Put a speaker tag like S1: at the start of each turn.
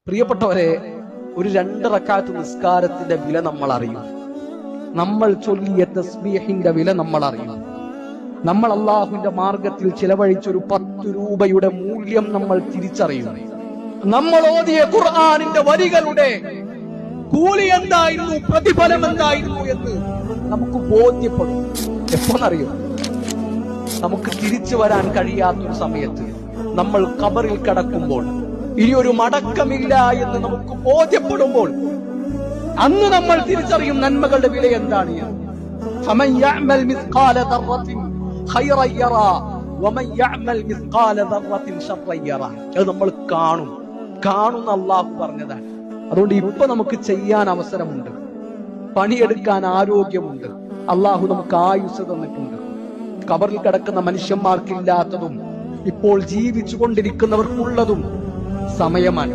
S1: പ്രിയപ്പെട്ടവരെ, ഒരു 2 റക്അത്ത് നിസ്കാരത്തിന്റെ വില നമ്മൾ അറിയും. നമ്മൾ ചൊല്ലിയ തസ്ബീഹിന്റെ വില നമ്മൾ അറിയും. നമ്മൾ അള്ളാഹുവിന്റെ മാർഗത്തിൽ ചിലവഴിച്ച ഒരു 10 രൂപയുടെ മൂല്യം നമ്മൾ തിരിച്ചറിയും. നമ്മൾ ഓതിയ ഖുർആനിന്റെ വരികളുടെ കൂലി എന്തായിരുന്നു, പ്രതിഫലം എന്തായിരുന്നു എന്ന് നമുക്ക് ബോധ്യപ്പെടും. എപ്പോന്നറിയോ? നമുക്ക് തിരിച്ചു വരാൻ കഴിയാത്തൊരു സമയത്ത്, നമ്മൾ ഖബറിൽ കിടക്കുമ്പോൾ, ഇനി ഒരു മടക്കമില്ല എന്ന് നമുക്ക് ബോധ്യപ്പെടുമ്പോൾ, അന്ന് നമ്മൾ തിരിച്ചറിയും നന്മകളുടെ വില എന്താണ്. ഫമൻ യഅമൽ മിസ്ഖാല ദർറത്തിൻ ഖൈറൻ യറാ വമൻ യഅമൽ മിസ്ഖാല ദർറത്തിൻ ശർറൻ യറാ. അത് നമ്മൾ കാണുന്ന അല്ലാഹു പറഞ്ഞതാണ്. അതുകൊണ്ട് ഇപ്പൊ നമുക്ക് ചെയ്യാൻ അവസരമുണ്ട്, പണിയെടുക്കാൻ ആരോഗ്യമുണ്ട്, അല്ലാഹു നമുക്ക് ആയുസ് തന്നിട്ടുണ്ട്. ഖബറിൽ കിടക്കുന്ന മനുഷ്യന്മാർക്കില്ലാത്തതും ഇപ്പോൾ ജീവിച്ചു കൊണ്ടിരിക്കുന്നവർക്കുള്ളതും സമയമാണ്.